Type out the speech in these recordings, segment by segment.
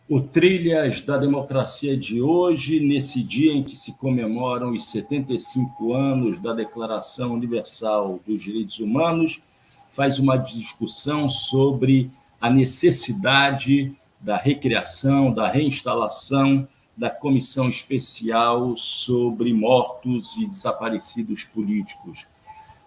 O Trilhas da Democracia de hoje, nesse dia em que se comemoram os 75 anos da Declaração Universal dos Direitos Humanos, faz uma discussão sobre a necessidade da recriação, da reinstalação da Comissão Especial sobre Mortos e Desaparecidos Políticos.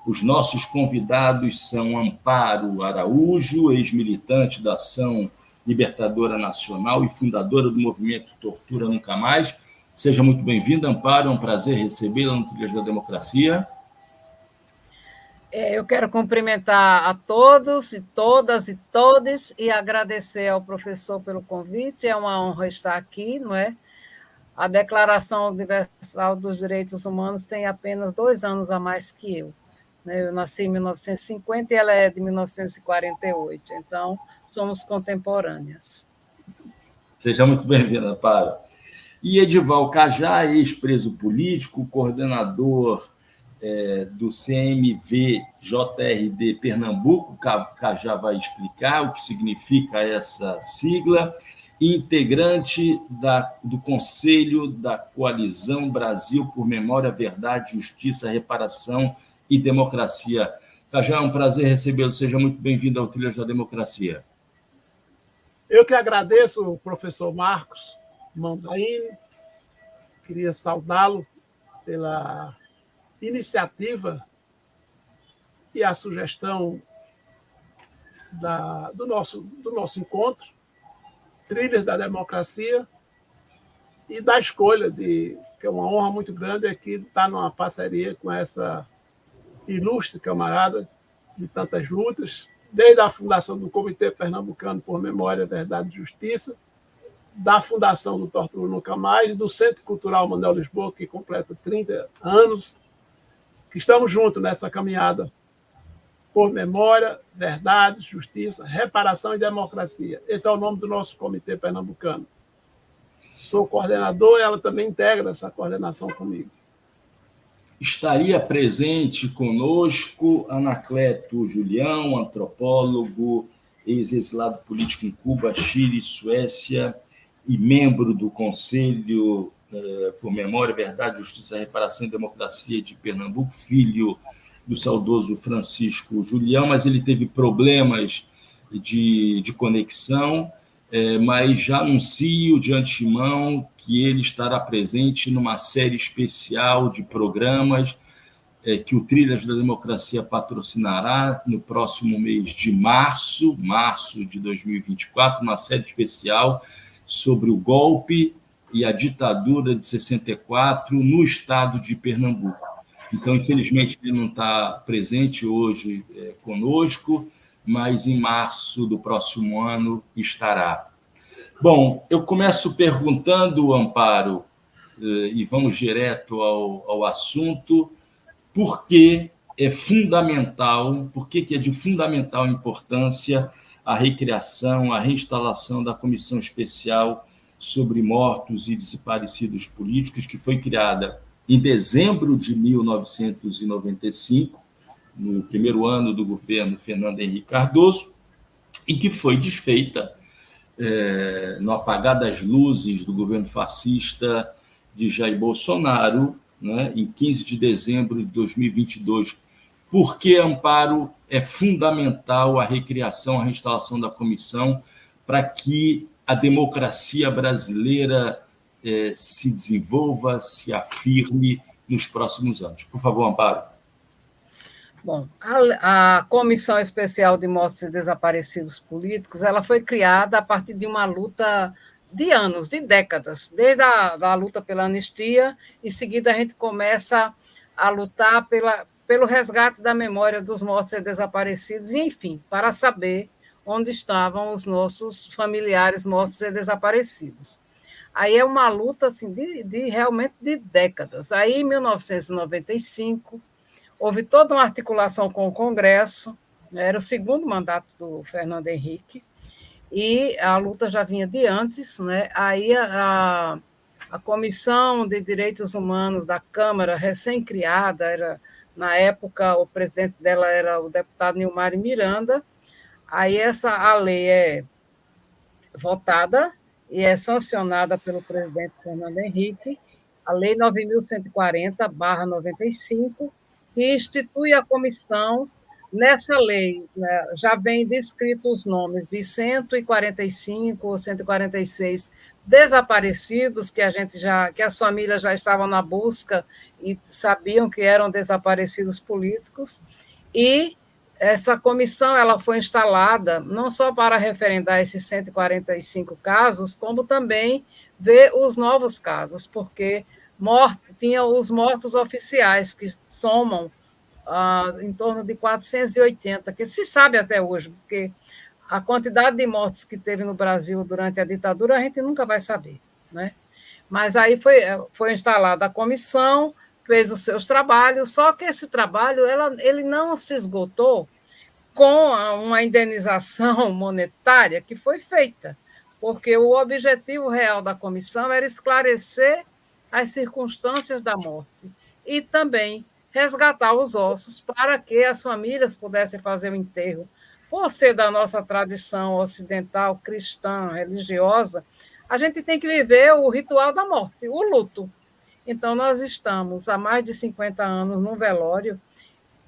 Os nossos convidados são Amparo Araújo, ex-militante da Ação Libertadora Nacional e fundadora do movimento Tortura Nunca Mais. Seja muito bem-vinda, Amparo, é um prazer recebê-la no Trilhas da Democracia. Eu quero cumprimentar a todos e todas e todes e agradecer ao professor pelo convite. É uma honra estar aqui, não é? A Declaração Universal dos Direitos Humanos tem apenas 2 anos a mais que eu. Eu nasci em 1950 e ela é de 1948, então somos contemporâneas. Seja muito bem-vinda, Amparo. E Edival Cajá, ex-preso político, coordenador do CMV-JRD Pernambuco, Cajá vai explicar o que significa essa sigla, e integrante do Conselho da Coalizão Brasil por Memória, Verdade, Justiça, Reparação e Democracia. Cajá, é um prazer recebê-lo. Seja muito bem-vindo ao Trilhas da Democracia. Eu que agradeço o professor Marcos Mondaini, queria saudá-lo pela iniciativa e a sugestão do nosso encontro, Trilhas da Democracia, e da escolha, que é uma honra muito grande aqui estar numa parceria com essa ilustre camarada de tantas lutas, desde a fundação do Comitê Pernambucano por Memória, Verdade e Justiça, da fundação do Tortura Nunca Mais, do Centro Cultural Manuel Lisboa, que completa 30 anos, que estamos juntos nessa caminhada por memória, verdade, justiça, reparação e democracia. Esse é o nome do nosso Comitê Pernambucano. Sou coordenador e ela também integra essa coordenação comigo. Estaria presente conosco Anacleto Julião, antropólogo, ex-exilado político em Cuba, Chile, Suécia e membro do Conselho por Memória, Verdade, Justiça, Reparação e Democracia de Pernambuco, filho do saudoso Francisco Julião, mas ele teve problemas de conexão, mas já anuncio de antemão que ele estará presente numa série especial de programas que o Trilhas da Democracia patrocinará no próximo mês de março de 2024, uma série especial sobre o golpe e a ditadura de 64 no estado de Pernambuco. Então, infelizmente, ele não está presente hoje conosco, mas em março do próximo ano estará. Bom, eu começo perguntando, Amparo, e vamos direto ao assunto, por que é fundamental, por que é de fundamental importância a recriação, a reinstalação da Comissão Especial sobre Mortos e Desaparecidos Políticos, que foi criada em dezembro de 1995, no primeiro ano do governo Fernando Henrique Cardoso, e que foi desfeita no apagar das luzes do governo fascista de Jair Bolsonaro, né, em 15 de dezembro de 2022. Por que, Amparo, é fundamental a recriação, a reinstalação da comissão para que a democracia brasileira se desenvolva, se afirme nos próximos anos? Por favor, Amparo. Bom, a Comissão Especial de Mortos e Desaparecidos Políticos ela foi criada a partir de uma luta de anos, de décadas, desde a luta pela anistia, em seguida a gente começa a lutar pelo resgate da memória dos mortos e desaparecidos, e, enfim, para saber onde estavam os nossos familiares mortos e desaparecidos. Aí é uma luta assim, realmente de décadas. Aí, em 1995, houve toda uma articulação com o Congresso, era o segundo mandato do Fernando Henrique, e a luta já vinha de antes, né? Aí a Comissão de Direitos Humanos da Câmara, recém-criada, na época o presidente dela era o deputado Nilmar Miranda, aí a lei é votada e é sancionada pelo presidente Fernando Henrique, a Lei 9.140/95, que institui a comissão. Nessa lei, né, já vem descritos os nomes de 145 ou 146 desaparecidos que que as famílias já estavam na busca e sabiam que eram desaparecidos políticos, e essa comissão ela foi instalada não só para referendar esses 145 casos, como também ver os novos casos, porque tinha os mortos oficiais, que somam em torno de 480, que se sabe até hoje, porque a quantidade de mortes que teve no Brasil durante a ditadura a gente nunca vai saber, né? Mas aí foi instalada a comissão, fez os seus trabalhos, só que esse trabalho ele não se esgotou com uma indenização monetária que foi feita, porque o objetivo real da comissão era esclarecer as circunstâncias da morte e também resgatar os ossos para que as famílias pudessem fazer o enterro. Por ser da nossa tradição ocidental, cristã, religiosa, a gente tem que viver o ritual da morte, o luto. Então, nós estamos há mais de 50 anos num velório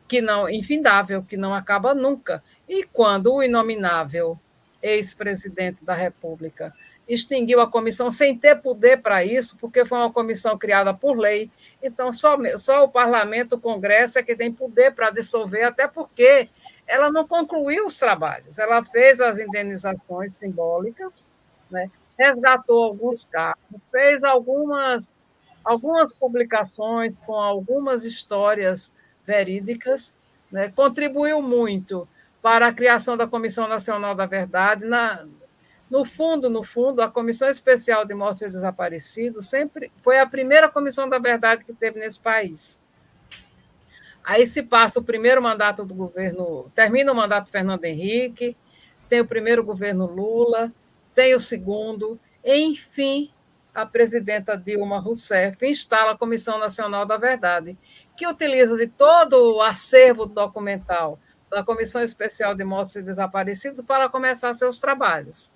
que não infindável, que não acaba nunca. E quando o inominável ex-presidente da República extinguiu a comissão sem ter poder para isso, porque foi uma comissão criada por lei, então só o parlamento, o Congresso é que tem poder para dissolver, até porque ela não concluiu os trabalhos, ela fez as indenizações simbólicas, né? Resgatou alguns cargos, fez algumas publicações com algumas histórias verídicas, né? Contribuiu muito para a criação da Comissão Nacional da Verdade. No fundo, a Comissão Especial de Mortos e Desaparecidos sempre foi a primeira Comissão da Verdade que teve nesse país. Aí se passa o primeiro mandato do governo, termina o mandato do Fernando Henrique, tem o primeiro governo Lula, tem o segundo, enfim, a presidenta Dilma Rousseff instala a Comissão Nacional da Verdade, que utiliza de todo o acervo documental da Comissão Especial de Mortos e Desaparecidos para começar seus trabalhos.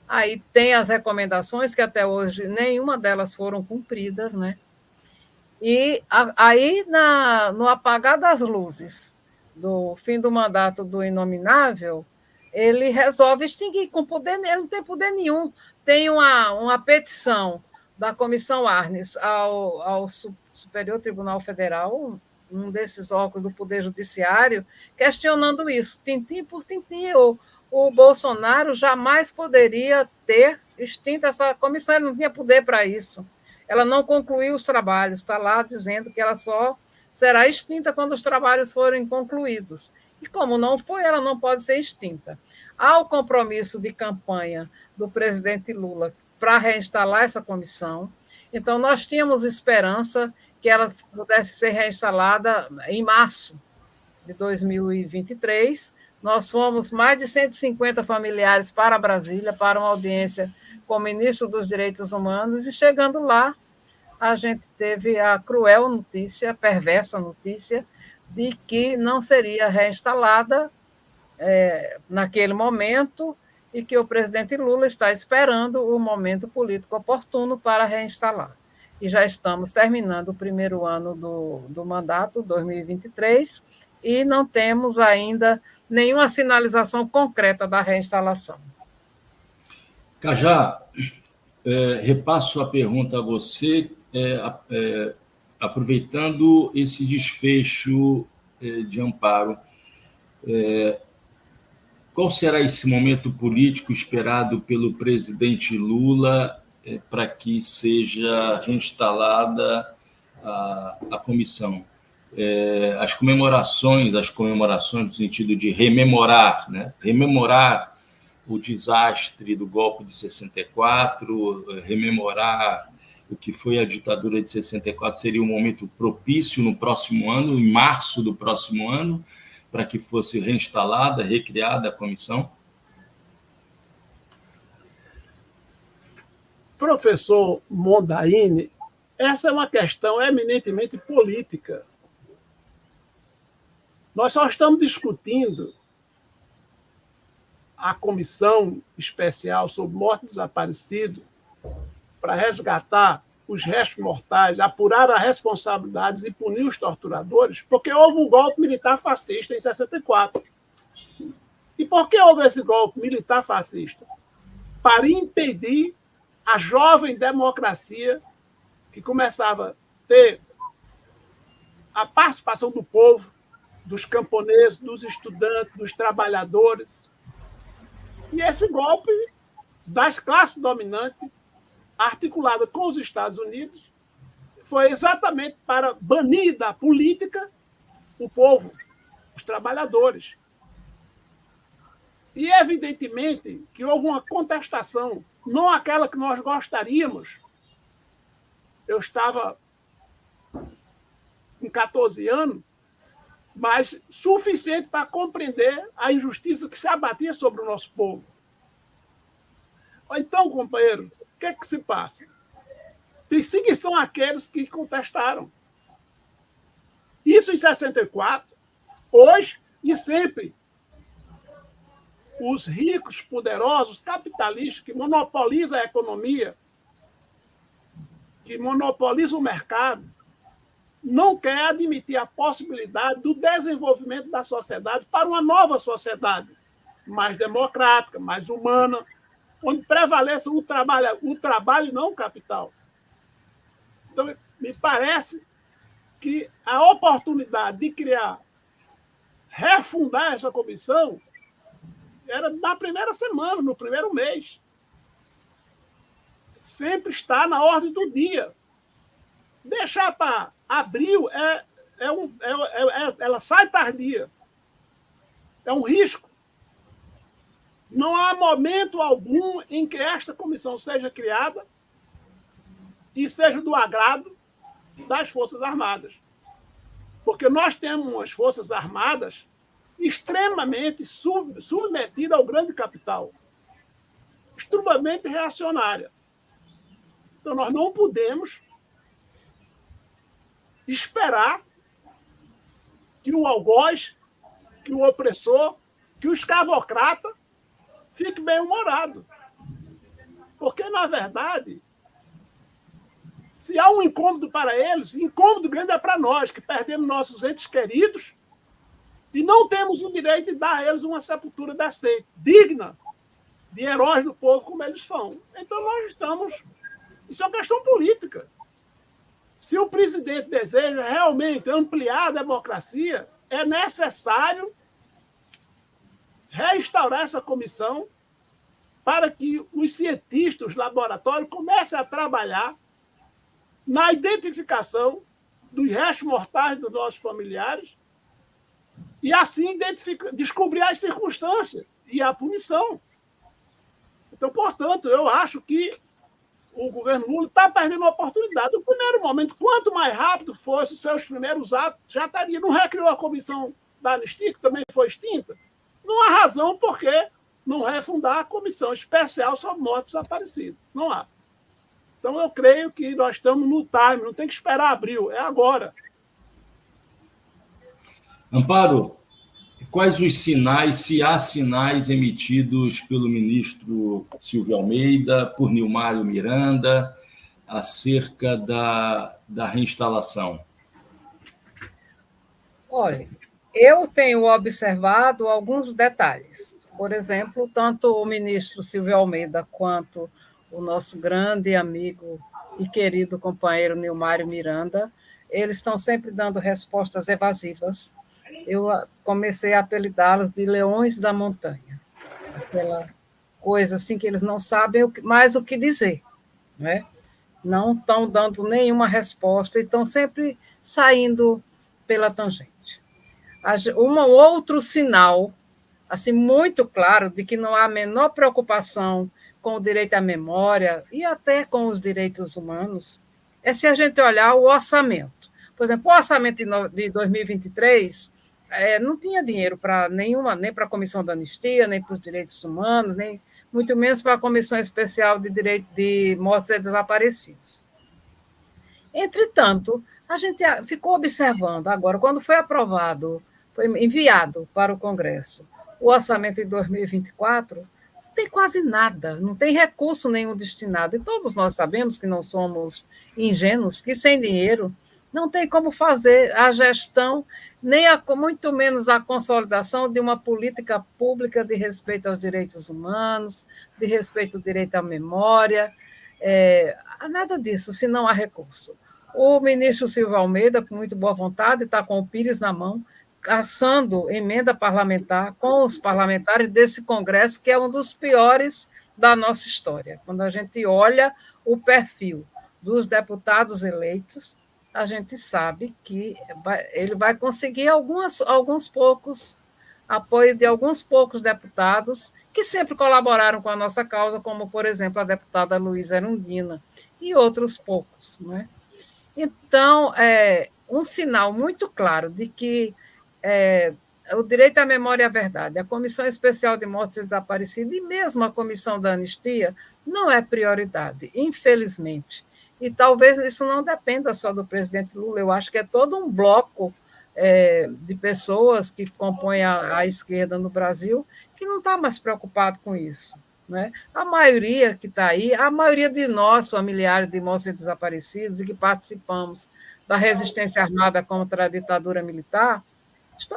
Aí tem as recomendações, que até hoje nenhuma delas foram cumpridas, né? E aí, no apagar das luzes do fim do mandato do inominável, ele resolve extinguir com poder, ele não tem poder nenhum. Tem uma petição da Comissão Arnes ao Superior Tribunal Federal, um desses órgãos do Poder Judiciário, questionando isso, tintim por tintim. O Bolsonaro jamais poderia ter extinto essa comissão, ele não tinha poder para isso. Ela não concluiu os trabalhos, está lá dizendo que ela só será extinta quando os trabalhos forem concluídos. E como não foi, ela não pode ser extinta. Há o compromisso de campanha do presidente Lula para reinstalar essa comissão. Então, nós tínhamos esperança que ela pudesse ser reinstalada em março de 2023. Nós fomos mais de 150 familiares para Brasília, para uma audiência com o ministro dos Direitos Humanos, e chegando lá, a gente teve a cruel notícia, perversa notícia, de que não seria reinstalada naquele momento e que o presidente Lula está esperando o momento político oportuno para reinstalar. E já estamos terminando o primeiro ano do mandato, 2023, e não temos ainda nenhuma sinalização concreta da reinstalação. Cajá, repasso a pergunta a você, aproveitando esse desfecho de amparo. Qual será esse momento político esperado pelo presidente Lula para que seja reinstalada a comissão? As comemorações no sentido de rememorar, né? Rememorar o desastre do golpe de 64, rememorar o que foi a ditadura de 64, seria um momento propício no próximo ano, em março do próximo ano, para que fosse reinstalada, recriada a comissão? Professor Mondaini, essa é uma questão eminentemente política. Nós só estamos discutindo a comissão especial sobre morte e desaparecido para resgatar os restos mortais, apurar as responsabilidades e punir os torturadores, porque houve um golpe militar fascista em 64. E por que houve esse golpe militar fascista? Para impedir a jovem democracia que começava a ter a participação do povo, dos camponeses, dos estudantes, dos trabalhadores. E esse golpe das classes dominantes, articulada com os Estados Unidos, foi exatamente para banir da política o povo, os trabalhadores. E, evidentemente, que houve uma contestação, não aquela que nós gostaríamos. Eu estava com 14 anos, mas suficiente para compreender a injustiça que se abatia sobre o nosso povo. Então, companheiro, o que é que se passa? Perseguição àqueles que contestaram. Isso em 64, hoje e sempre. Os ricos, poderosos, capitalistas que monopolizam a economia, que monopolizam o mercado, não quer admitir a possibilidade do desenvolvimento da sociedade para uma nova sociedade mais democrática, mais humana, onde prevaleça o trabalho e não o capital. Então, me parece que a oportunidade de refundar essa comissão era na primeira semana, no primeiro mês. Sempre está na ordem do dia. Deixar para abril ela sai tardia. É um risco. Não há momento algum em que esta comissão seja criada e seja do agrado das Forças Armadas. Porque nós temos umas Forças Armadas extremamente submetidas ao grande capital, extremamente reacionária. Então, nós não podemos esperar que o algoz, que o opressor, que o escravocrata fique bem-humorado. Porque, na verdade, se há um incômodo para eles, incômodo grande é para nós, que perdemos nossos entes queridos e não temos o direito de dar a eles uma sepultura decente, digna de heróis do povo como eles são. Então, nós estamos... Isso é uma questão política. Se o presidente deseja realmente ampliar a democracia, é necessário restaurar essa comissão para que os cientistas, os laboratórios, comecem a trabalhar na identificação dos restos mortais dos nossos familiares e, assim, descobrir as circunstâncias e a punição. Então, portanto, eu acho que o governo Lula está perdendo a oportunidade. No primeiro momento, quanto mais rápido fossem os seus primeiros atos, já estaria. Não recriou a comissão da anistia, que também foi extinta? Não há razão por que não refundar a comissão especial sobre mortos desaparecidos. Não há. Então, eu creio que nós estamos no time, não tem que esperar abril, é agora. Amparo, quais os sinais, se há sinais emitidos pelo ministro Silvio Almeida, por Nilmário Miranda, acerca da reinstalação? Olha, eu tenho observado alguns detalhes. Por exemplo, tanto o ministro Silvio Almeida quanto o nosso grande amigo e querido companheiro Nilmário Miranda, eles estão sempre dando respostas evasivas. Eu comecei a apelidá-los de leões da montanha. Aquela coisa assim que eles não sabem mais o que dizer, né? Não estão dando nenhuma resposta e estão sempre saindo pela tangente. Um outro sinal assim, muito claro de que não há a menor preocupação com o direito à memória e até com os direitos humanos é se a gente olhar o orçamento. Por exemplo, o orçamento de 2023 não tinha dinheiro para nenhuma, nem para a Comissão da Anistia, nem para os direitos humanos, nem muito menos para a Comissão Especial de Direito de Mortos e Desaparecidos. Entretanto, a gente ficou observando agora, quando foi aprovado, foi enviado para o Congresso o orçamento de 2024, não tem quase nada, não tem recurso nenhum destinado. E todos nós sabemos que não somos ingênuos, que sem dinheiro não tem como fazer a gestão, nem muito menos a consolidação de uma política pública de respeito aos direitos humanos, de respeito ao direito à memória, nada disso, se não há recurso. O ministro Silvio Almeida, com muito boa vontade, está com o Pires na mão, caçando emenda parlamentar com os parlamentares desse Congresso, que é um dos piores da nossa história. Quando a gente olha o perfil dos deputados eleitos, a gente sabe que ele vai conseguir alguns poucos apoio de alguns poucos deputados que sempre colaboraram com a nossa causa, como, por exemplo, a deputada Luísa Erundina e outros poucos, né? Então, um sinal muito claro de que o direito à memória e à verdade, a Comissão Especial de Mortes e Desaparecidos e mesmo a Comissão da Anistia não é prioridade, infelizmente. E talvez isso não dependa só do presidente Lula, eu acho que é todo um bloco de pessoas que compõem a esquerda no Brasil que não está mais preocupado com isso. Né? A maioria que está aí, a maioria de nós, familiares de mortos e desaparecidos, e que participamos da resistência armada contra a ditadura militar,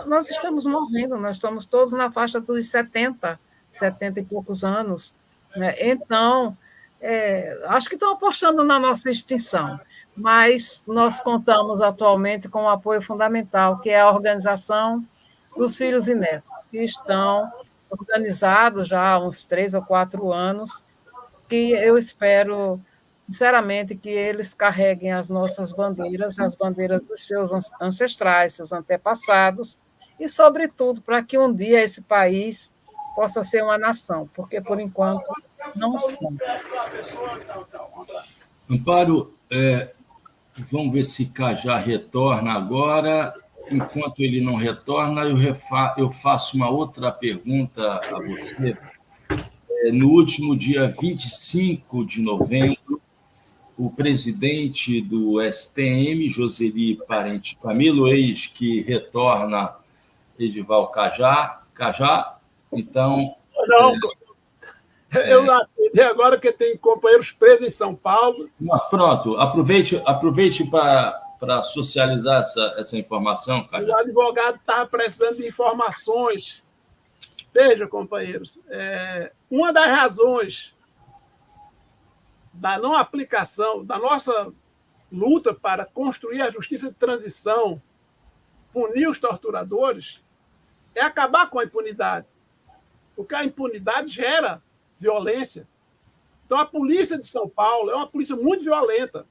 nós estamos morrendo, nós estamos todos na faixa dos 70 e poucos anos. Né? Então, acho que estão apostando na nossa extinção, mas nós contamos atualmente com um apoio fundamental, que é a organização dos filhos e netos, que estão organizados já há uns 3 ou 4 anos, que eu espero, sinceramente, que eles carreguem as nossas bandeiras, as bandeiras dos seus ancestrais, seus antepassados, e, sobretudo, para que um dia esse país possa ser uma nação, porque, por enquanto, não somos. Amparo, vamos ver se Cajá retorna agora. Enquanto ele não retorna, eu faço uma outra pergunta a você. No último dia 25 de novembro, o presidente do STM, Joseli Parente Camilo, eis que retorna Edival Cajá. Então... Não, eu atendi agora que tem companheiros presos em São Paulo. Pronto, aproveite para socializar essa informação, Cajá. O advogado estava precisando de informações. Veja, companheiros, uma das razões da não aplicação, da nossa luta para construir a justiça de transição, punir os torturadores, é acabar com a impunidade. Porque a impunidade gera violência. Então, a polícia de São Paulo é uma polícia muito violenta.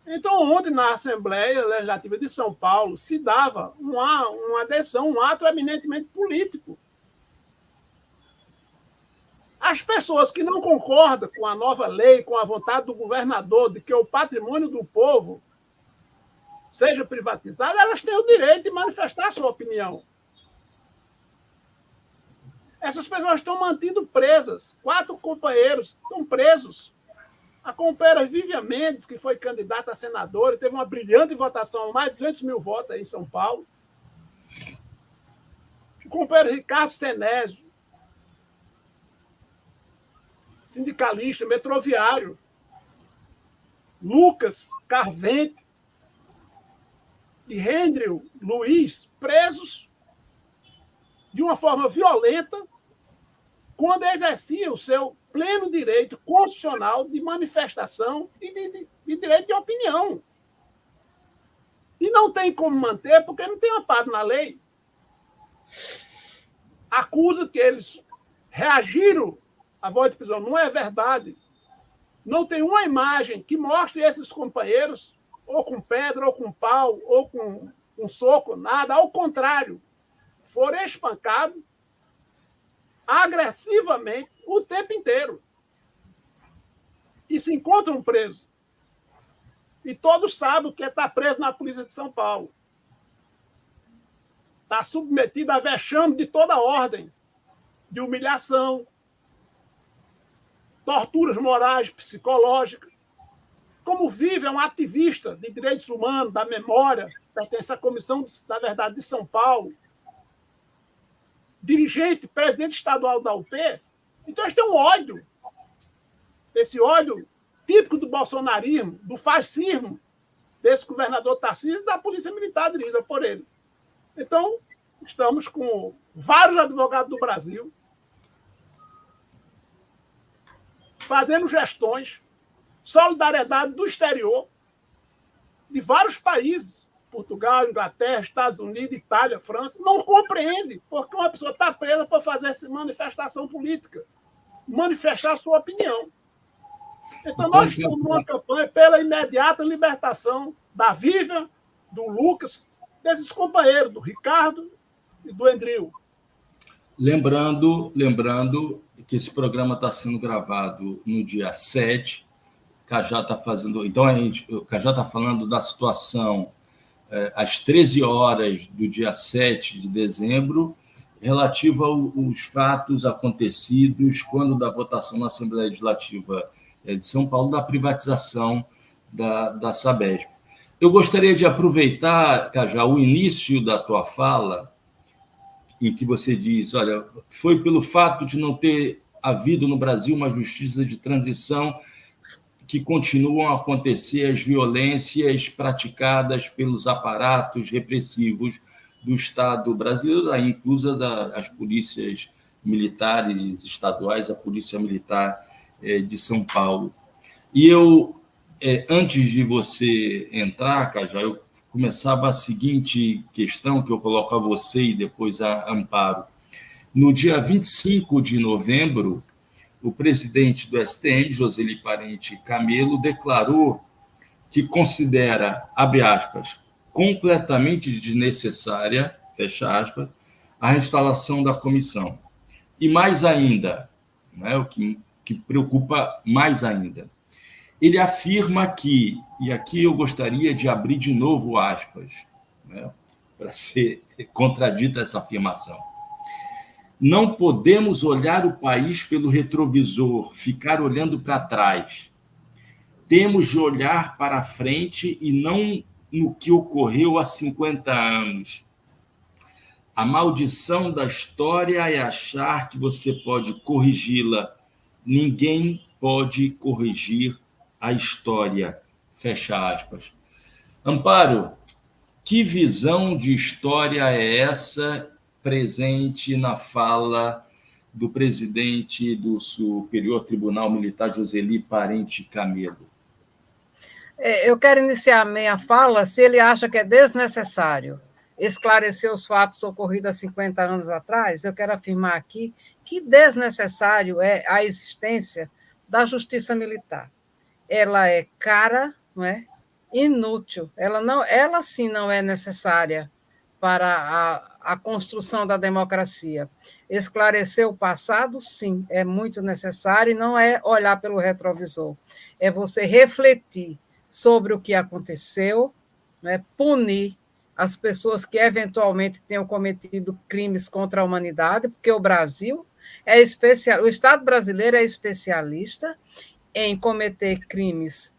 Então, ontem, na Assembleia Legislativa de São Paulo, se dava uma adesão, um ato eminentemente político. As pessoas que não concordam com a nova lei, com a vontade do governador de que o patrimônio do povo seja privatizado, elas têm o direito de manifestar a sua opinião. Essas pessoas estão mantidas presas. 4 companheiros estão presos. A companheira Vivian Mendes, que foi candidata a senadora, teve uma brilhante votação, mais de 200 mil votos aí em São Paulo. O companheiro Ricardo Senésio, sindicalista, metroviário. Lucas Carvente e Rendril Luiz, presos de uma forma violenta, quando exercia o seu pleno direito constitucional de manifestação e de direito de opinião. E não tem como manter, porque não tem amparo na lei. Acusa que eles reagiram à voz de prisão. Não é verdade. Não tem uma imagem que mostre esses companheiros ou com pedra, ou com pau, ou com um soco, nada. Ao contrário, foram espancados agressivamente o tempo inteiro. E se encontram presos. E todos sabem o que é estar preso na polícia de São Paulo. Está submetido a vexame de toda ordem, de humilhação, torturas morais, psicológicas. Como vive é um ativista de direitos humanos, da memória, pertence à Comissão da Verdade de São Paulo. dirigente, presidente estadual da UP. Então, eles têm um ódio. Esse ódio típico do bolsonarismo, do fascismo, desse governador Tarcísio e da Polícia Militar dirigida por ele. Então, estamos com vários advogados do Brasil fazendo gestões, solidariedade do exterior, de vários países, Portugal, Inglaterra, Estados Unidos, Itália, França, não compreende porque uma pessoa está presa por fazer essa manifestação política, manifestar sua opinião. Então, nós estamos numa campanha pela imediata libertação da Vivian, do Lucas, desses companheiros, do Ricardo e do Endril. Lembrando que esse programa está sendo gravado no dia 7. Cajá está fazendo. Então, o Cajá está falando da situação às 13 horas do dia 7 de dezembro, relativa aos fatos acontecidos quando da votação na Assembleia Legislativa de São Paulo da privatização da Sabesp. Eu gostaria de aproveitar, Cajá, o início da tua fala, em que você diz, olha, foi pelo fato de não ter havido no Brasil uma justiça de transição que continuam a acontecer as violências praticadas pelos aparatos repressivos do Estado brasileiro, inclusa as polícias militares estaduais, a Polícia Militar de São Paulo. E eu, antes de você entrar, Cajá, eu começava a seguinte questão que eu coloco a você e depois a Amparo. No dia 25 de novembro, o presidente do STM, Joseli Parente Camelo, declarou que considera, abre aspas, completamente desnecessária, fecha aspas, a instalação da comissão. E mais ainda, né, o que preocupa mais ainda, ele afirma que, e aqui eu gostaria de abrir de novo aspas, né, para ser contradita essa afirmação. Não podemos olhar o país pelo retrovisor, ficar olhando para trás. Temos de olhar para frente e não no que ocorreu há 50 anos. A maldição da história é achar que você pode corrigi-la. Ninguém pode corrigir a história. Fecha aspas. Amparo, que visão de história é essa presente na fala do presidente do Superior Tribunal Militar, Joseli Parente Camelo? Eu quero iniciar a minha fala se ele acha que é desnecessário esclarecer os fatos ocorridos há 50 anos atrás. Eu quero afirmar aqui que desnecessário é a existência da justiça militar. Ela é cara, não é? Inútil. Ela sim não é necessária para a construção da democracia. Esclarecer o passado, sim, é muito necessário, e não é olhar pelo retrovisor. É você refletir sobre o que aconteceu, né, punir as pessoas que eventualmente tenham cometido crimes contra a humanidade, porque o Brasil é especial, o Estado brasileiro é especialista em cometer crimes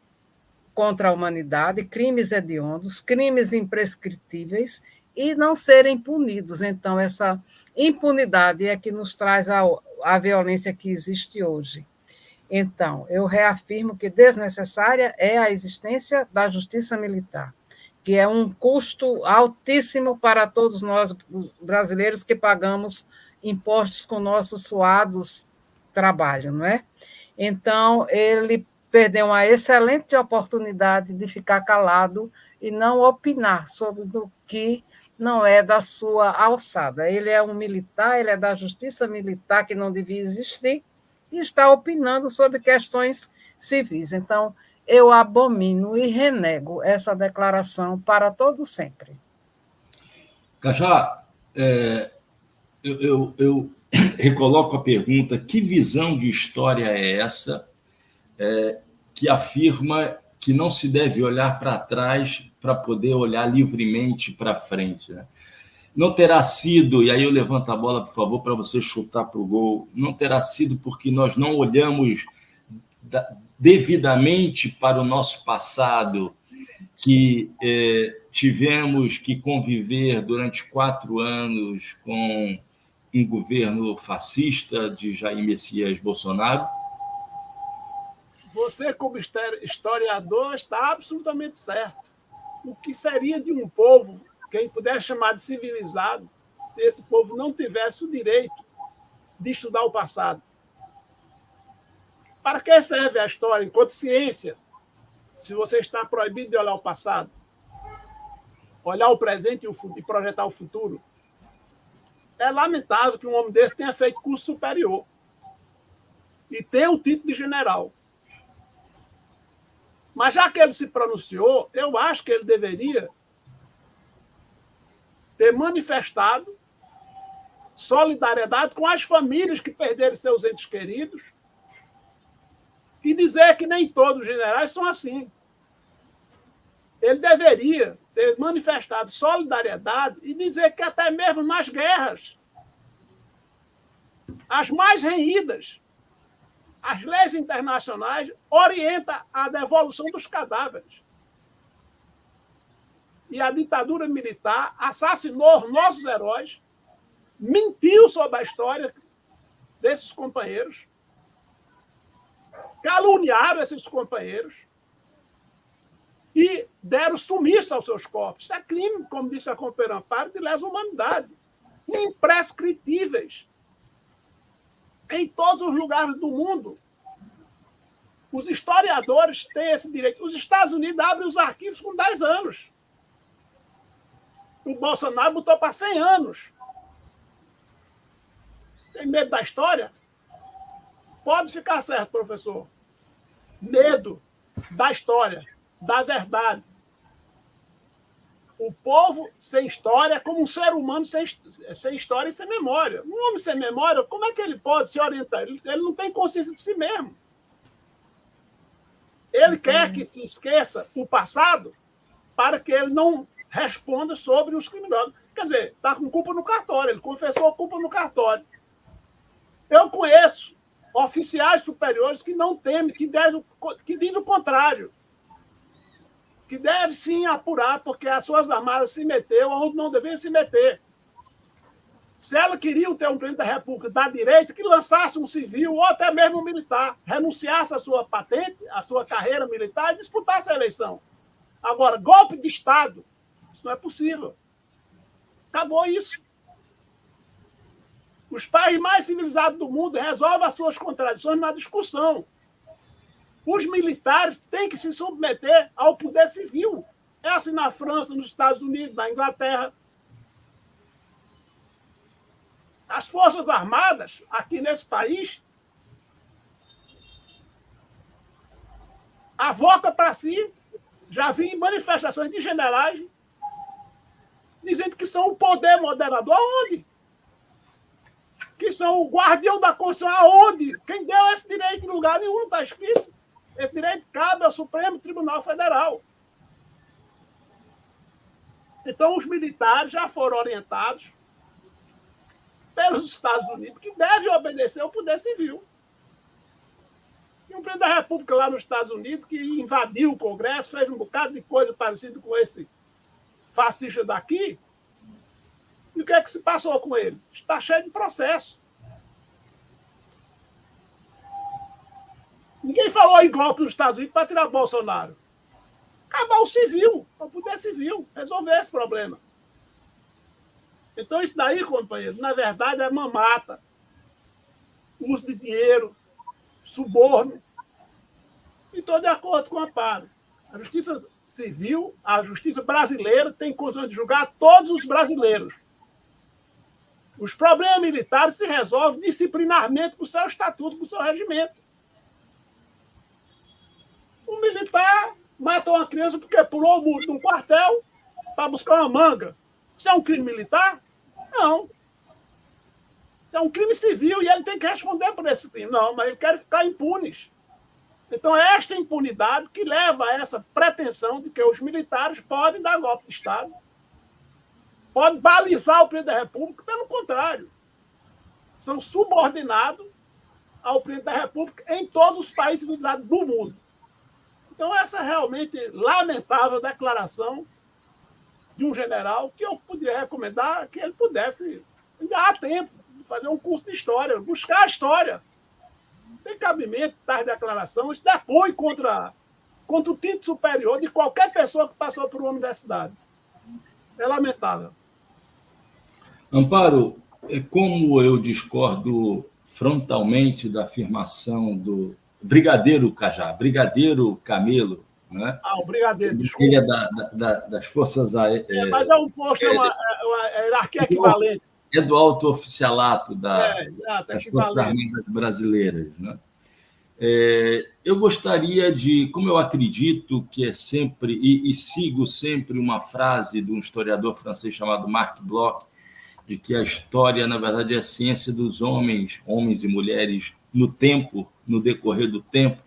contra a humanidade, crimes hediondos, crimes imprescritíveis e não serem punidos. Então, essa impunidade é que nos traz a violência que existe hoje. Então, eu reafirmo que desnecessária é a existência da justiça militar, que é um custo altíssimo para todos nós brasileiros que pagamos impostos com nossos suados trabalho, não é? Então, ele perdeu uma excelente oportunidade de ficar calado e não opinar sobre o que não é da sua alçada. Ele é um militar, ele é da justiça militar, que não devia existir, e está opinando sobre questões civis. Então, eu abomino e renego essa declaração para todo sempre. Cajá, eu recoloco a pergunta: que visão de história é essa que afirma que não se deve olhar para trás para poder olhar livremente para frente, né? Não terá sido, e aí eu levanto a bola, por favor, para você chutar para o gol, não terá sido porque nós não olhamos devidamente para o nosso passado, que tivemos que conviver durante 4 anos com um governo fascista de Jair Messias Bolsonaro? Você, como historiador, está absolutamente certo. O que seria de um povo, quem puder chamar de civilizado, se esse povo não tivesse o direito de estudar o passado? Para que serve a história enquanto ciência, se você está proibido de olhar o passado, olhar o presente e projetar o futuro? É lamentável que um homem desse tenha feito curso superior e tenha o título de general. Mas já que ele se pronunciou, eu acho que ele deveria ter manifestado solidariedade com as famílias que perderam seus entes queridos e dizer que nem todos os generais são assim. Ele deveria ter manifestado solidariedade e dizer que até mesmo nas guerras, as mais renhidas, as leis internacionais orientam a devolução dos cadáveres. E a ditadura militar assassinou nossos heróis, mentiu sobre a história desses companheiros, caluniaram esses companheiros e deram sumiço aos seus corpos. Isso é crime, como disse a companheira Amparo, de lesa humanidade, imprescritíveis. Em todos os lugares do mundo, os historiadores têm esse direito. Os Estados Unidos abrem os arquivos com 10 anos. O Bolsonaro botou para 100 anos. Tem medo da história? Pode ficar certo, professor. Medo da história, da verdade. O povo sem história é como um ser humano sem história e sem memória. Um homem sem memória, como é que ele pode se orientar? Ele não tem consciência de si mesmo. Ele quer que se esqueça o passado para que ele não responda sobre os criminosos. Quer dizer, está com culpa no cartório. Ele confessou a culpa no cartório. Eu conheço oficiais superiores que não temem, que diz o contrário. Que deve sim apurar, porque as Forças Armadas se meteu onde não devia se meter. Se ela queria ter um presidente da República da direita, que lançasse um civil ou até mesmo um militar, renunciasse à sua patente, à sua carreira militar e disputasse a eleição. Agora, golpe de Estado, isso não é possível. Acabou isso. Os países mais civilizados do mundo resolvem as suas contradições na discussão. Os militares têm que se submeter ao poder civil. É assim na França, nos Estados Unidos, na Inglaterra. As Forças Armadas, aqui nesse país, avoca para si, já vi manifestações de generais dizendo que são o poder moderador. Aonde? Que são o guardião da Constituição. Aonde? Quem deu esse direito em lugar nenhum, não está escrito. Esse direito cabe ao Supremo Tribunal Federal. Então, os militares já foram orientados pelos Estados Unidos que devem obedecer ao poder civil. E um presidente da República lá nos Estados Unidos que invadiu o Congresso, fez um bocado de coisa parecida com esse fascista daqui. E o que é que se passou com ele? Está cheio de processo. Ninguém falou em golpe nos Estados Unidos para tirar Bolsonaro. Acabar o civil, o poder civil, resolver esse problema. Então, isso daí, companheiro, na verdade é mamata. Uso de dinheiro, suborno. E estou de acordo com o Amparo. A justiça civil, a justiça brasileira tem condições de julgar todos os brasileiros. Os problemas militares se resolvem disciplinarmente com o seu estatuto, com o seu regimento. Um militar matou uma criança porque pulou o muro de um quartel para buscar uma manga. Isso é um crime militar? Não. Isso é um crime civil e ele tem que responder por esse crime. Não, mas ele quer ficar impunes. Então, é esta impunidade que leva a essa pretensão de que os militares podem dar golpe de Estado, podem balizar o presidente da República. Pelo contrário, são subordinados ao presidente da República em todos os países civilizados do mundo. Então, essa é realmente lamentável declaração de um general que eu poderia recomendar que ele pudesse, ainda há tempo, fazer um curso de história, buscar a história. Tem cabimento, tais declarações, isso depõe contra o título superior de qualquer pessoa que passou por uma universidade. É lamentável. Amparo, como eu discordo frontalmente da afirmação do Brigadeiro Cajá, Brigadeiro Camelo, né? O Brigadeiro, desculpa. Ele é das Forças Aéreas. Mas é um posto, uma hierarquia equivalente. É do alto oficialato das Forças equivalente. Armadas Brasileiras, né? Eu gostaria de, como eu acredito que é sempre, e sigo sempre uma frase de um historiador francês chamado Marc Bloch, de que a história, na verdade, é a ciência dos homens e mulheres no tempo, no decorrer do tempo,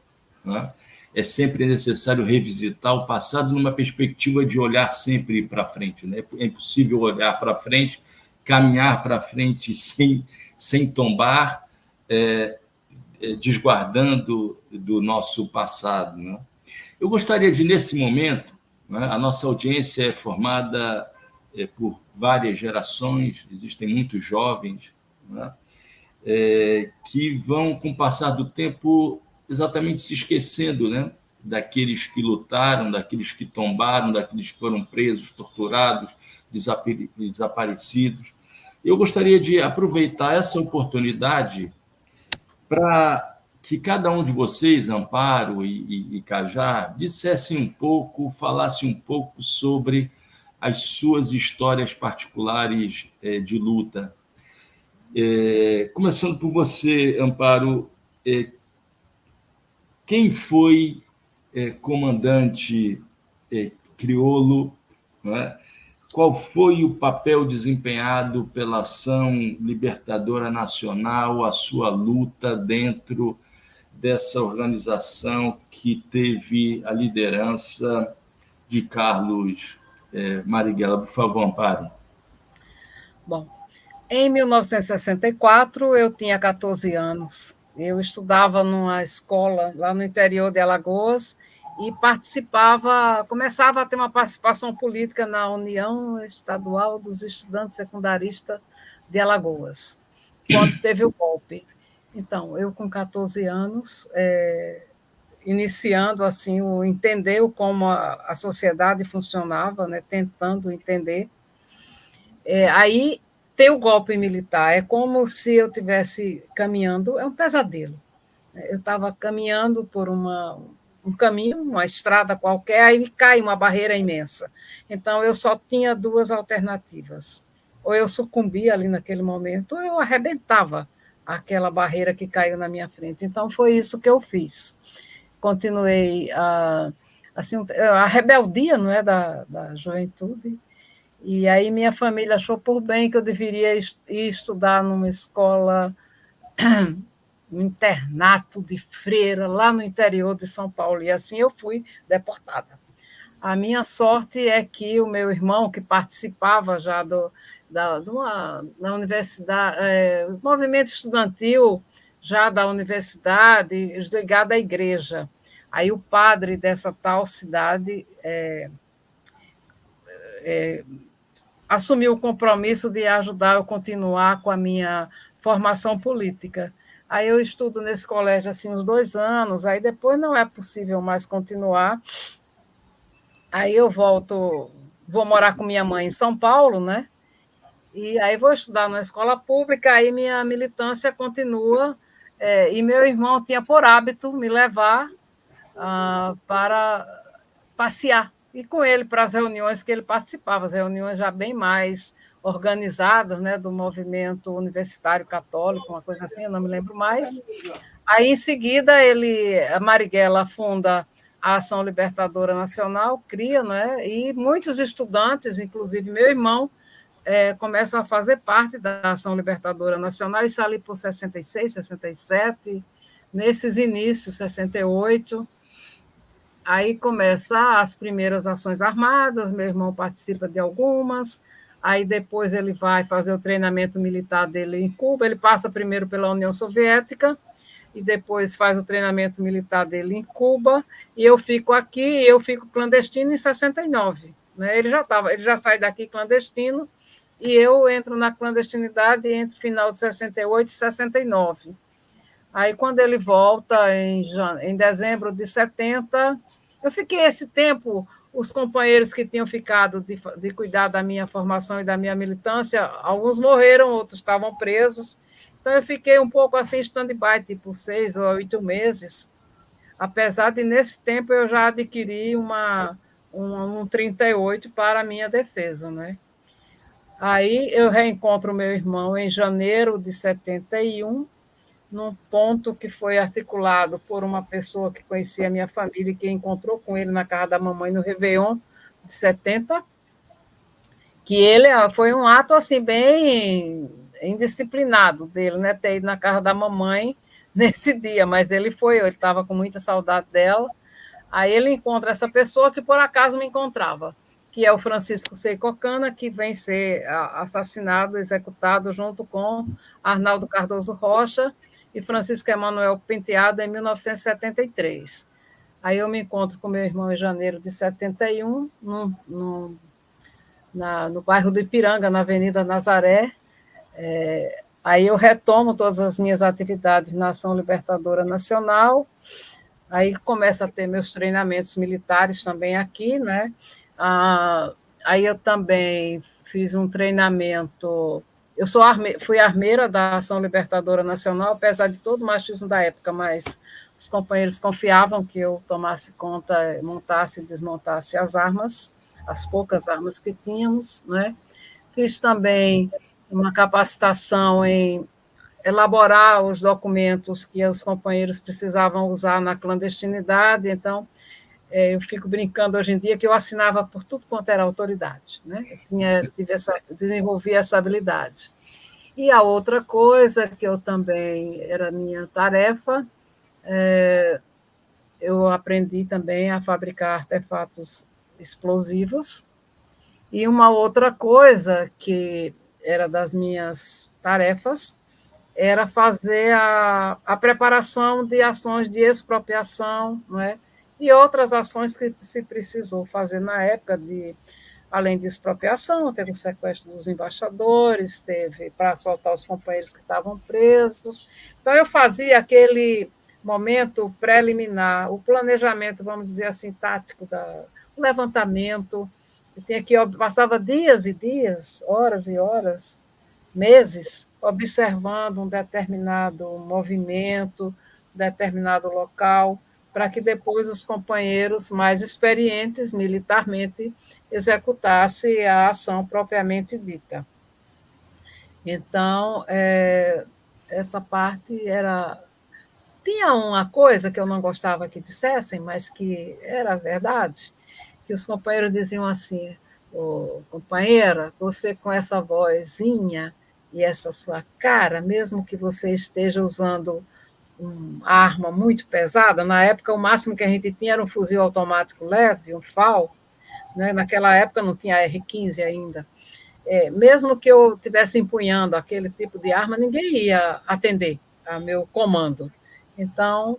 né? É sempre necessário revisitar o passado numa perspectiva de olhar sempre para frente, né? É impossível olhar para frente, caminhar para frente sem tombar, desguardando do nosso passado, né? Eu gostaria de, nesse momento, né, a nossa audiência é formada por várias gerações, existem muitos jovens, né, que vão, com o passar do tempo, exatamente se esquecendo, né, daqueles que lutaram, daqueles que tombaram, daqueles que foram presos, torturados, desaparecidos. Eu gostaria de aproveitar essa oportunidade para que cada um de vocês, Amparo e Cajá, dissessem um pouco, falassem um pouco sobre as suas histórias particulares de luta. Começando por você, Amparo, quem foi comandante crioulo, não é? Qual foi o papel desempenhado pela Ação Libertadora Nacional, a sua luta dentro dessa organização que teve a liderança de Carlos Marighella? Por favor, Amparo. Bom, em 1964, eu tinha 14 anos. Eu estudava numa escola lá no interior de Alagoas e começava a ter uma participação política na União Estadual dos Estudantes Secundaristas de Alagoas, quando teve o golpe. Então, eu com 14 anos, iniciando assim entender como a sociedade funcionava, né, tentando entender. Aí tem o golpe militar, é como se eu estivesse caminhando, é um pesadelo. Eu estava caminhando por um caminho, uma estrada qualquer, aí cai uma barreira imensa. Então, eu só tinha duas alternativas. Ou eu sucumbia ali naquele momento, ou eu arrebentava aquela barreira que caiu na minha frente. Então, foi isso que eu fiz. Continuei assim, a rebeldia, não é, da juventude. E aí minha família achou por bem que eu deveria ir estudar numa escola, um internato de freira, lá no interior de São Paulo. E assim eu fui deportada. A minha sorte é que o meu irmão, que participava já da universidade, movimento estudantil já da universidade, ligado à igreja. Aí o padre dessa tal cidade assumiu o compromisso de ajudar eu a continuar com a minha formação política. Aí eu estudo nesse colégio assim uns 2 anos, aí depois não é possível mais continuar. Aí eu vou morar com minha mãe em São Paulo, né? E aí vou estudar numa escola pública, aí minha militância continua, e meu irmão tinha por hábito me levar para passear, e com ele para as reuniões que ele participava, as reuniões já bem mais organizadas, né, do movimento universitário católico, uma coisa assim, eu não me lembro mais. Aí, em seguida, a Marighella funda a Ação Libertadora Nacional, cria, né, e muitos estudantes, inclusive meu irmão, começam a fazer parte da Ação Libertadora Nacional, isso ali por 66, 67, nesses inícios, 68. Aí começam as primeiras ações armadas, meu irmão participa de algumas, aí depois ele vai fazer o treinamento militar dele em Cuba, ele passa primeiro pela União Soviética, e depois faz o treinamento militar dele em Cuba, e eu fico aqui, eu fico clandestino em 69. Né? Ele já sai daqui clandestino e eu entro na clandestinidade entre o final de 68 e 69. Aí, quando ele volta, em dezembro de 70, eu fiquei esse tempo, os companheiros que tinham ficado de cuidar da minha formação e da minha militância, alguns morreram, outros estavam presos, então eu fiquei um pouco assim, stand-by, tipo 6 ou 8 meses, apesar de, nesse tempo, eu já adquiri um 38 para a minha defesa, né? Aí eu reencontro meu irmão em janeiro de 71, num ponto que foi articulado por uma pessoa que conhecia a minha família e que encontrou com ele na casa da mamãe no Réveillon de 70, que ele foi um ato assim bem indisciplinado dele, né, ter ido na casa da mamãe nesse dia, mas ele estava com muita saudade dela. Aí ele encontra essa pessoa que por acaso me encontrava, que é o Francisco Seicocana, que vem ser assassinado, executado junto com Arnaldo Cardoso Rocha e Francisco Emanuel Penteado em 1973. Aí eu me encontro com meu irmão em janeiro de 71, no bairro do Ipiranga, na Avenida Nazaré. Aí eu retomo todas as minhas atividades na Ação Libertadora Nacional. Aí começo a ter meus treinamentos militares também aqui, né? Aí eu também fiz um treinamento. Eu fui armeira da Ação Libertadora Nacional, apesar de todo o machismo da época, mas os companheiros confiavam que eu tomasse conta, montasse e desmontasse as armas, as poucas armas que tínhamos, né? Fiz também uma capacitação em elaborar os documentos que os companheiros precisavam usar na clandestinidade, então eu fico brincando hoje em dia que eu assinava por tudo quanto era autoridade, né? Desenvolvi essa habilidade. E a outra coisa que eu também era minha tarefa, eu aprendi também a fabricar artefatos explosivos. E uma outra coisa que era das minhas tarefas era fazer a preparação de ações de expropriação, não é? E outras ações que se precisou fazer na época, além de expropriação, teve o sequestro dos embaixadores, teve para soltar os companheiros que estavam presos. Então, eu fazia aquele momento preliminar, o planejamento, vamos dizer assim, tático, o levantamento. Eu passava dias e dias, horas e horas, meses, observando um determinado movimento, um determinado local, para que depois os companheiros mais experientes militarmente executassem a ação propriamente dita. Então, essa parte era... Tinha uma coisa que eu não gostava que dissessem, mas que era verdade, que os companheiros diziam assim: companheira, você com essa vozinha e essa sua cara, mesmo que você esteja usando uma arma muito pesada, na época o máximo que a gente tinha era um fuzil automático leve, um FAL, né? Naquela época não tinha R-15 ainda. Mesmo que eu estivesse empunhando aquele tipo de arma, ninguém ia atender a meu comando. Então,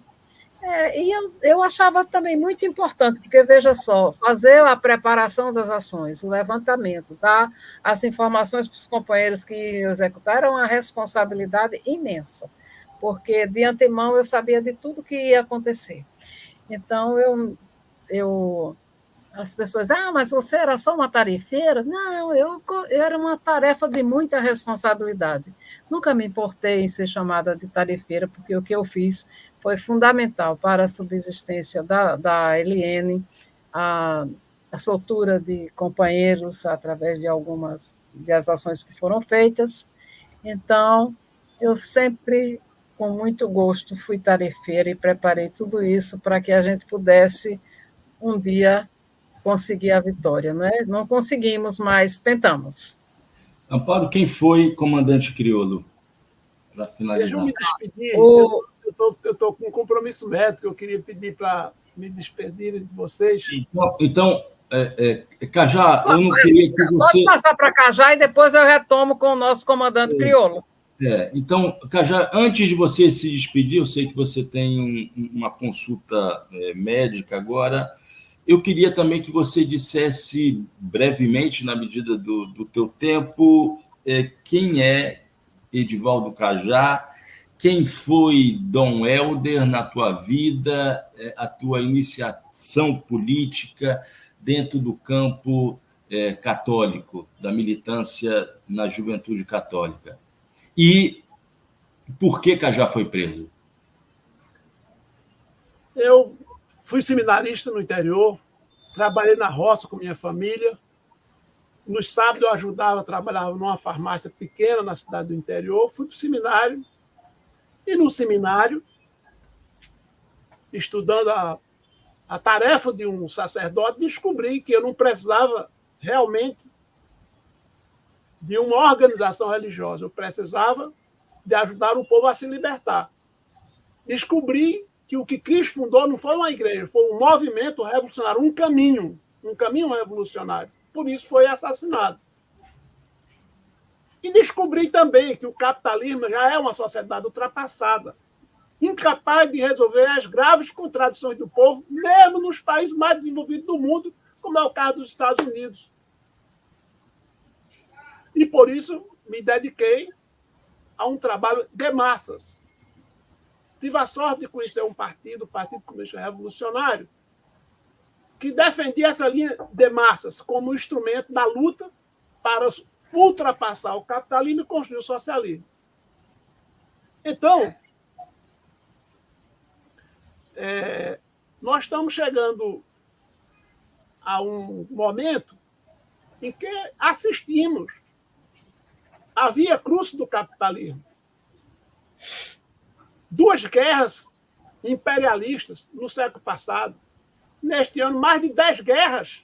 e eu achava também muito importante, porque, veja só, fazer a preparação das ações, o levantamento, dar as informações para os companheiros que executaram uma responsabilidade imensa, porque, de antemão, eu sabia de tudo que ia acontecer. Então, as pessoas, mas você era só uma tarefeira? Não, eu era uma tarefa de muita responsabilidade. Nunca me importei em ser chamada de tarefeira, porque o que eu fiz foi fundamental para a subsistência da LN, a soltura de companheiros através de algumas das ações que foram feitas. Então, eu sempre, com muito gosto, fui tarefeira e preparei tudo isso para que a gente pudesse, um dia, conseguir a vitória, né? Não conseguimos, mas tentamos. Amparo, quem foi comandante crioulo? Para finalizar. Deixa eu me despedir. Eu estou com um compromisso médico, eu queria pedir para me despedir de vocês. Então Cajá, eu não queria que você... Pode passar para Cajá e depois eu retomo com o nosso comandante crioulo. Então, Cajá, antes de você se despedir, eu sei que você tem uma consulta médica agora, Eu queria também que você dissesse brevemente, na medida do teu tempo, quem é Edivaldo Cajá, quem foi Dom Helder na tua vida, a tua iniciação política dentro do campo católico, da militância na juventude católica. E por que Cajá foi preso? Eu fui seminarista no interior, trabalhei na roça com minha família. Nos sábados eu ajudava, trabalhava numa farmácia pequena na cidade do interior. Fui para o seminário. E no seminário, estudando a tarefa de um sacerdote, descobri que eu não precisava realmente de uma organização religiosa. Eu precisava de ajudar o povo a se libertar. Descobri que o que Cristo fundou não foi uma igreja, foi um movimento revolucionário, um caminho revolucionário. Por isso foi assassinado. E descobri também que o capitalismo já é uma sociedade ultrapassada, incapaz de resolver as graves contradições do povo, mesmo nos países mais desenvolvidos do mundo, como é o caso dos Estados Unidos. E por isso me dediquei a um trabalho de massas. Tive a sorte de conhecer um partido, o Partido Comunista Revolucionário, que defendia essa linha de massas como instrumento da luta para ultrapassar o capitalismo e construir o socialismo. Então, nós estamos chegando a um momento em que assistimos a via cruz do capitalismo. 2 guerras imperialistas no século passado. Neste ano, mais de 10 guerras.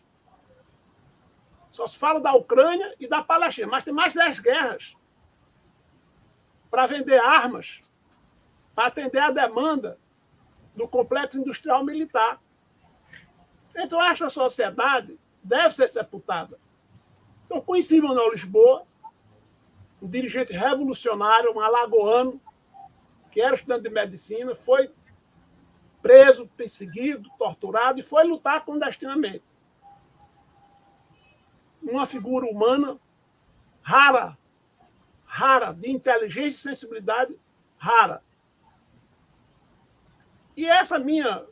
Só se fala da Ucrânia e da Palestina, mas tem mais 10 guerras para vender armas, para atender a demanda do complexo industrial militar. Então, esta sociedade deve ser sepultada. Então, conheci Manuel Lisboa, um dirigente revolucionário, um alagoano, que era estudante de medicina, foi preso, perseguido, torturado e foi lutar clandestinamente. Uma figura humana rara, de inteligência e sensibilidade rara. E essa minha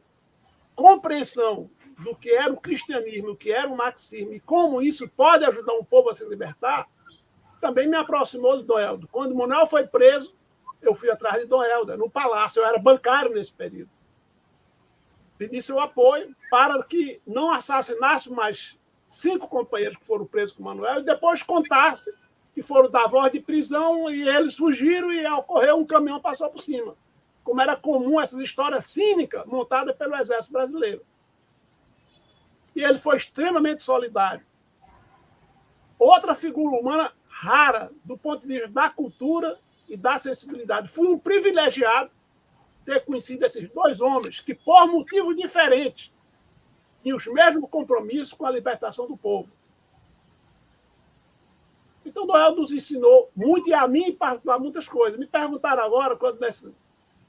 compreensão do que era o cristianismo, o que era o marxismo e como isso pode ajudar um povo a se libertar, também me aproximou de Dom Helder. Quando Manuel foi preso, eu fui atrás de Dom Helder, no palácio. Eu era bancário nesse período. Pedi seu apoio para que não assassinasse mais 5 companheiros que foram presos com Manuel e depois contasse que foram dar voz de prisão e eles fugiram e ocorreu um caminhão passou por cima. Como era comum essas histórias cínicas montadas pelo Exército Brasileiro. E ele foi extremamente solidário. Outra figura humana rara do ponto de vista da cultura e da sensibilidade. Fui um privilegiado ter conhecido esses 2 homens que, por motivos diferentes, tinham os mesmos compromissos com a libertação do povo. Então, Dom Helder nos ensinou muito, e a mim, em particular, muitas coisas. Me perguntaram agora, quando nessas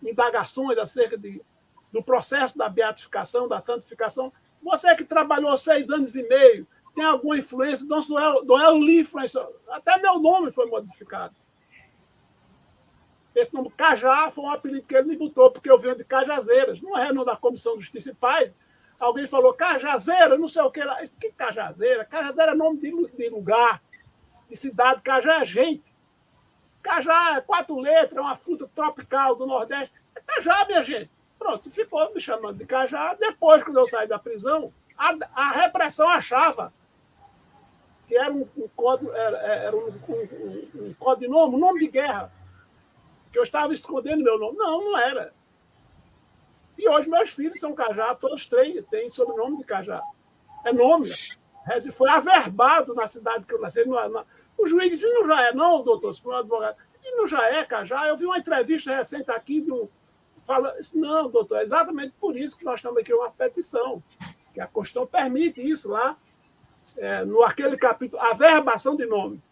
indagações acerca do processo da beatificação, da santificação, você que trabalhou 6 anos e meio, tem alguma influência? Dom Helder lhe influenciou. Até meu nome foi modificado. Esse nome Cajá foi um apelido que ele me botou, porque eu venho de Cajazeiras. Não é no da Comissão de Justiça e Paz. Alguém falou Cajazeira, não sei o que lá. Que Cajazeira? Cajazeira é nome de lugar, de cidade. Cajá é gente. Cajá é 4 letras, é uma fruta tropical do Nordeste. É Cajá, minha gente. Pronto, ficou me chamando de Cajá. Depois, quando eu saí da prisão, a repressão achava que era um codinome, um nome de guerra, que eu estava escondendo meu nome. Não, não era. E hoje meus filhos são Cajá, todos 3 têm sobrenome de Cajá. É nome. Foi averbado na cidade que eu nasci. O juiz disse, não já é não, doutor, se for um advogado. E não já é Cajá. Eu vi uma entrevista recente aqui fala, não, doutor, é exatamente por isso que nós estamos aqui uma petição, que a Constituição permite isso lá, no aquele capítulo, averbação de nome.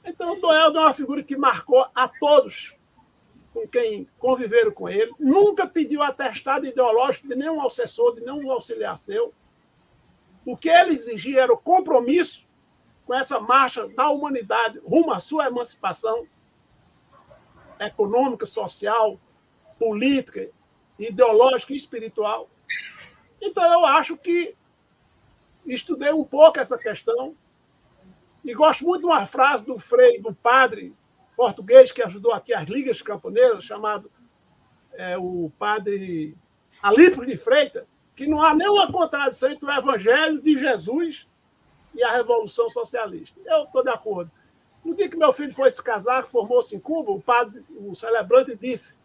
Então, Dom Helder é uma figura que marcou a todos. com quem conviveram com ele, nunca pediu atestado ideológico de nenhum assessor, de nenhum auxiliar seu. O que ele exigia era o compromisso com essa marcha da humanidade rumo à sua emancipação econômica, social, política, ideológica e espiritual. Então, eu acho que estudei um pouco essa questão e gosto muito de uma frase do Frei, do padre português que ajudou aqui as Ligas Camponesas, chamado o padre Alípio de Freitas, que não há nenhuma contradição entre o Evangelho de Jesus e a Revolução Socialista. Eu estou de acordo. No dia que meu filho foi se casar, formou-se em Cuba, o padre, o celebrante, disse,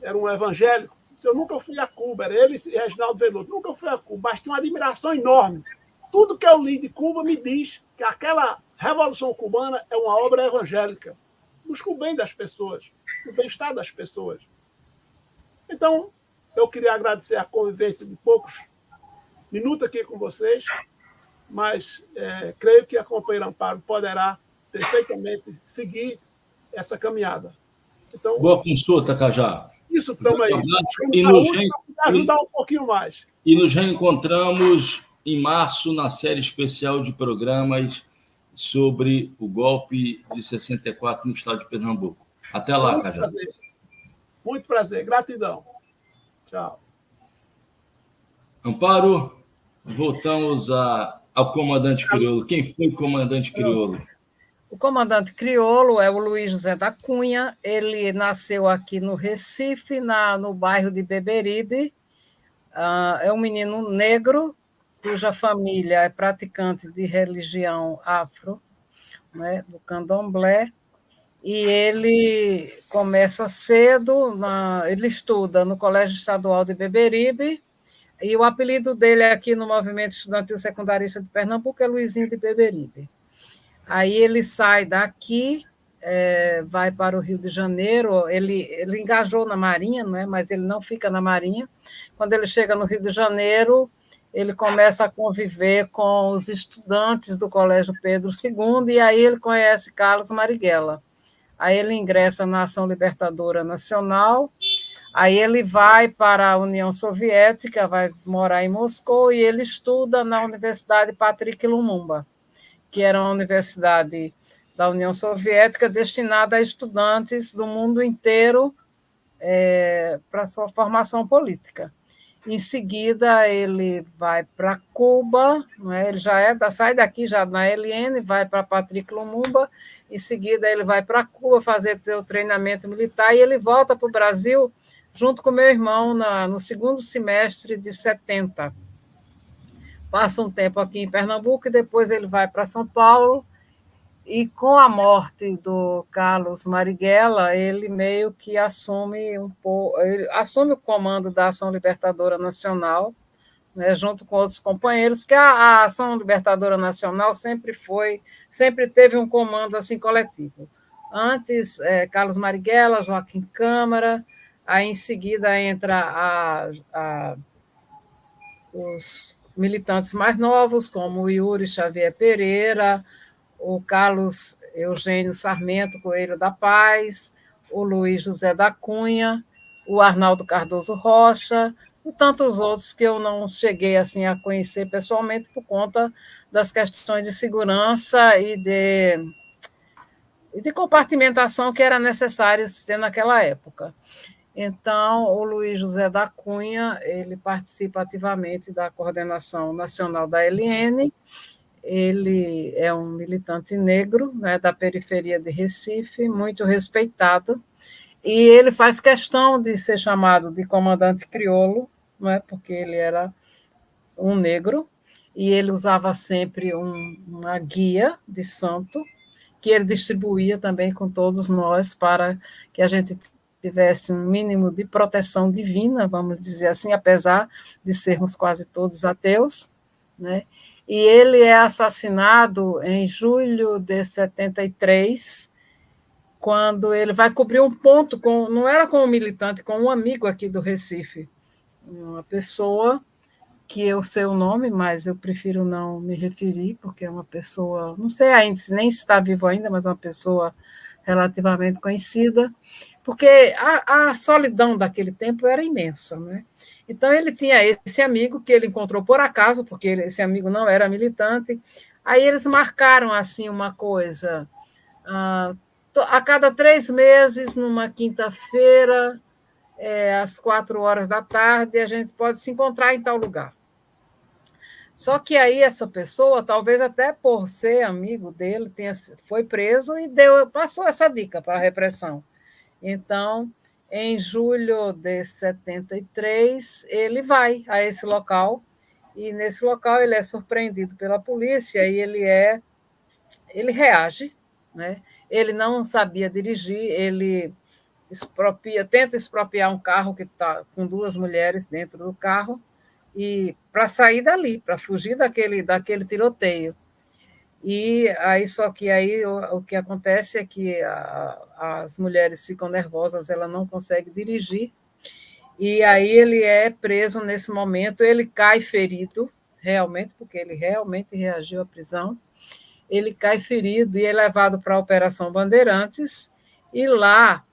era um evangélico, disse, eu nunca fui a Cuba, era ele e Reginaldo Veloso, nunca fui a Cuba, mas tinha uma admiração enorme. Tudo que eu li de Cuba me diz que aquela Revolução Cubana é uma obra evangélica, busca o bem das pessoas, o bem-estar das pessoas. Então, eu queria agradecer a convivência de poucos minutos aqui com vocês, mas creio que a companheira Amparo poderá perfeitamente seguir essa caminhada. Então, boa consulta, Cajá. Isso, estamos aí. Para ajudar um pouquinho mais. E nos reencontramos em março na série especial de programas sobre o golpe de 64 no estado de Pernambuco. Até lá, Cajá. Prazer. Muito prazer. Gratidão. Tchau. Amparo, voltamos ao comandante crioulo. Quem foi o comandante crioulo? O comandante crioulo é o Luiz José da Cunha. Ele nasceu aqui no Recife, no bairro de Beberibe. É um menino negro, cuja família é praticante de religião afro, né, do candomblé. E ele começa cedo, ele estuda no Colégio Estadual de Beberibe, e o apelido dele aqui no Movimento Estudantil Secundarista de Pernambuco é Luizinho de Beberibe. Aí ele sai daqui, vai para o Rio de Janeiro, ele engajou na Marinha, não é? Mas ele não fica na Marinha. Quando ele chega no Rio de Janeiro, ele começa a conviver com os estudantes do Colégio Pedro II, e aí ele conhece Carlos Marighella. Aí ele ingressa na Ação Libertadora Nacional, aí ele vai para a União Soviética, vai morar em Moscou, e ele estuda na Universidade Patrick Lumumba, que era uma universidade da União Soviética destinada a estudantes do mundo inteiro para sua formação política. Em seguida, ele vai para Cuba, né? Ele sai daqui já na LN, vai para Patrick Lumumba, em seguida ele vai para Cuba fazer seu treinamento militar e ele volta para o Brasil junto com meu irmão no segundo semestre de 70. Passa um tempo aqui em Pernambuco e depois ele vai para São Paulo, e com a morte do Carlos Marighella, ele meio que assume o comando da Ação Libertadora Nacional, né, junto com outros companheiros, porque a Ação Libertadora Nacional sempre teve um comando assim coletivo. Antes, Carlos Marighella, Joaquim Câmara, aí em seguida entra os militantes mais novos, como o Yuri Xavier Pereira, o Carlos Eugênio Sarmento Coelho da Paz, o Luiz José da Cunha, o Arnaldo Cardoso Rocha, e tantos outros que eu não cheguei assim, a conhecer pessoalmente por conta das questões de segurança e de compartimentação que era necessário ter naquela época. Então, o Luiz José da Cunha, ele participa ativamente da coordenação nacional da LN. Ele é um militante negro, né, da periferia de Recife, muito respeitado, e ele faz questão de ser chamado de comandante crioulo, né, porque ele era um negro, e ele usava sempre uma guia de santo, que ele distribuía também com todos nós, para que a gente tivesse um mínimo de proteção divina, vamos dizer assim, apesar de sermos quase todos ateus, né? E ele é assassinado em julho de 73, quando ele vai cobrir um ponto, não era com um militante, com um amigo aqui do Recife, uma pessoa que eu sei o nome, mas eu prefiro não me referir, porque é uma pessoa, não sei ainda, nem se está vivo ainda, mas uma pessoa relativamente conhecida. porque a solidão daquele tempo era imensa, né? Então, ele tinha esse amigo que ele encontrou por acaso, porque esse amigo não era militante. Aí eles marcaram assim uma coisa, a cada 3 meses, numa quinta-feira, às 4 horas da tarde, a gente pode se encontrar em tal lugar. Só que aí essa pessoa, talvez até por ser amigo dele, foi preso e passou essa dica para a repressão. Então, em julho de 73, ele vai a esse local, e nesse local ele é surpreendido pela polícia e ele reage, né? Ele não sabia dirigir, ele tenta expropriar um carro que está com 2 mulheres dentro do carro, e para sair dali, para fugir daquele tiroteio. E aí, só que aí o que acontece é que as mulheres ficam nervosas, ela não consegue dirigir, e aí ele é preso nesse momento, ele cai ferido, realmente, porque ele realmente reagiu à prisão, ele cai ferido e é levado para a Operação Bandeirantes, e lá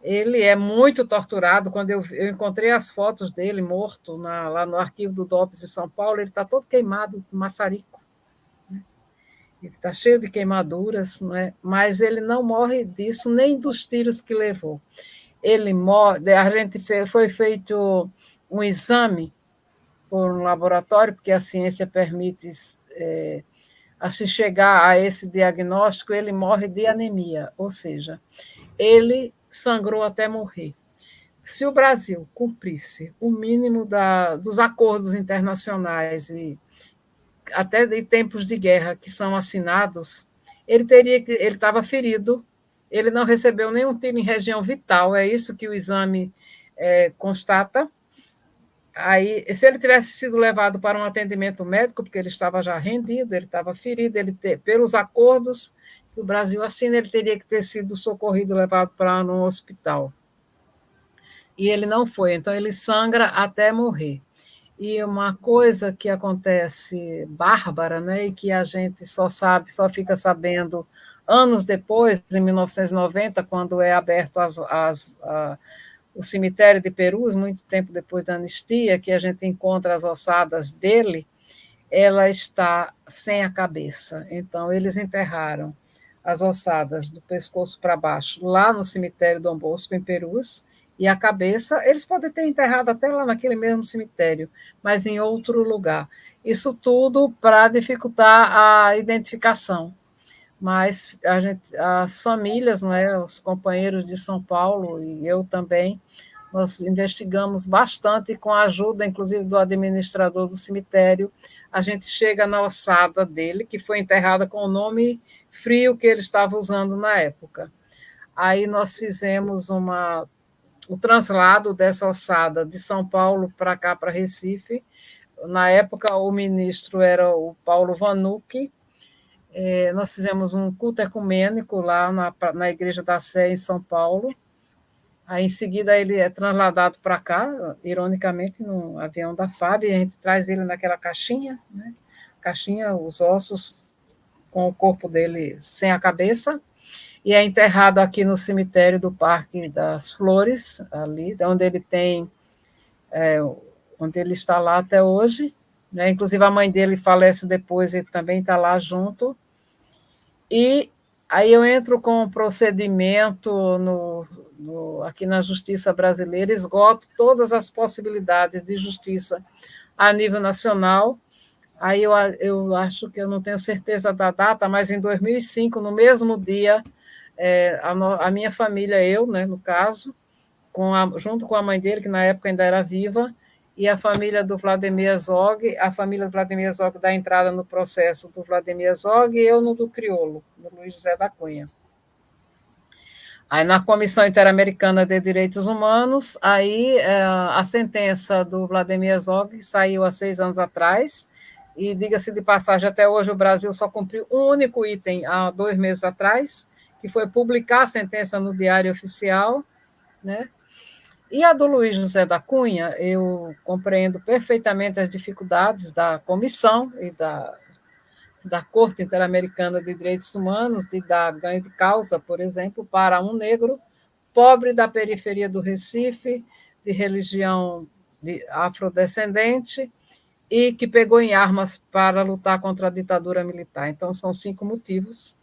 ele é muito torturado. Quando eu encontrei as fotos dele morto lá no arquivo do DOPS em São Paulo, ele está todo queimado, maçarico. Ele está cheio de queimaduras, não é? Mas ele não morre disso, nem dos tiros que levou. Ele morre, a gente foi feito um exame por um laboratório, porque a ciência permite assim, chegar a esse diagnóstico. Ele morre de anemia, ou seja, ele sangrou até morrer. Se o Brasil cumprisse o mínimo dos acordos internacionais e até de tempos de guerra que são assinados, ele estava ferido, ele não recebeu nenhum tiro em região vital, é isso que o exame constata. Aí, se ele tivesse sido levado para um atendimento médico, porque ele estava já rendido, ele estava ferido, pelos acordos que o Brasil assina, ele teria que ter sido socorrido, levado para um hospital. E ele não foi, então ele sangra até morrer. E uma coisa que acontece bárbara, né, e que a gente só fica sabendo anos depois, em 1990, quando é aberto o cemitério de Perus, muito tempo depois da anistia, que a gente encontra as ossadas dele, ela está sem a cabeça. Então, eles enterraram as ossadas do pescoço para baixo lá no cemitério Dom Bosco, em Perus, e a cabeça, eles podem ter enterrado até lá naquele mesmo cemitério, mas em outro lugar. Isso tudo para dificultar a identificação. Mas as famílias, não é, os companheiros de São Paulo e eu também, nós investigamos bastante, com a ajuda, inclusive, do administrador do cemitério. A gente chega na ossada dele, que foi enterrada com o nome frio que ele estava usando na época. Aí nós fizemos o translado dessa ossada de São Paulo para cá, para Recife. Na época, o ministro era o Paulo Vanucci. Nós fizemos um culto ecumênico lá na Igreja da Sé, em São Paulo. Aí, em seguida, ele é trasladado para cá, ironicamente, no avião da FAB, e a gente traz ele naquela caixinha, né? Caixinha, os ossos com o corpo dele sem a cabeça, e é enterrado aqui no cemitério do Parque das Flores, ali, onde ele onde ele está lá até hoje, né? Inclusive a mãe dele falece depois, ele também está lá junto. E aí eu entro com um procedimento aqui na Justiça Brasileira, esgoto todas as possibilidades de justiça a nível nacional. Aí eu acho que eu não tenho certeza da data, mas em 2005, no mesmo dia, a minha família, eu, né, no caso, junto com a mãe dele, que na época ainda era viva, e a família do Vladimir Herzog, a família do Vladimir Herzog dá entrada no processo do Vladimir Herzog, e eu no do Criolo, do Luiz José da Cunha. Aí, na Comissão Interamericana de Direitos Humanos, aí a sentença do Vladimir Herzog saiu há 6 anos atrás, e, diga-se de passagem, até hoje o Brasil só cumpriu um único item há 2 meses atrás, que foi publicar a sentença no Diário Oficial, né? E a do Luiz José da Cunha, eu compreendo perfeitamente as dificuldades da comissão e da Corte Interamericana de Direitos Humanos de dar ganho de causa, por exemplo, para um negro, pobre da periferia do Recife, de religião afrodescendente, e que pegou em armas para lutar contra a ditadura militar. Então, são 5 motivos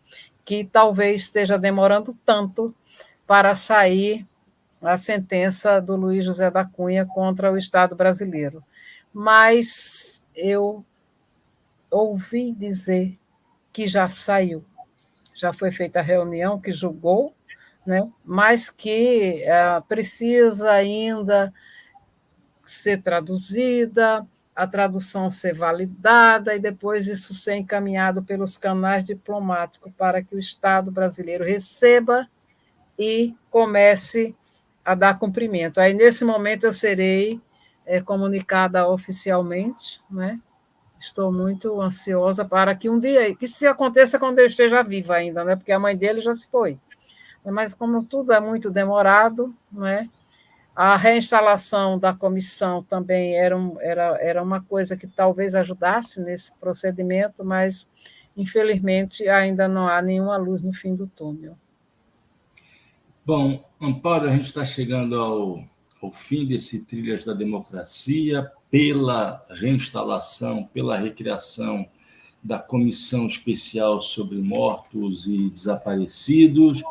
que talvez esteja demorando tanto para sair a sentença do Luiz José da Cunha contra o Estado brasileiro. Mas eu ouvi dizer que já saiu, já foi feita a reunião que julgou, né? Mas que precisa ainda ser traduzida, a tradução ser validada e depois isso ser encaminhado pelos canais diplomáticos para que o Estado brasileiro receba e comece a dar cumprimento. Aí, nesse momento, eu serei comunicada oficialmente, né? Estou muito ansiosa para que um dia, que se aconteça quando eu esteja viva ainda, né? Porque a mãe dele já se foi. Mas como tudo é muito demorado, né? A reinstalação da comissão também era uma coisa que talvez ajudasse nesse procedimento, mas, infelizmente, ainda não há nenhuma luz no fim do túnel. Bom, Amparo, a gente está chegando ao fim desse Trilhas da Democracia, pela reinstalação, pela recriação da Comissão Especial sobre Mortos e Desaparecidos.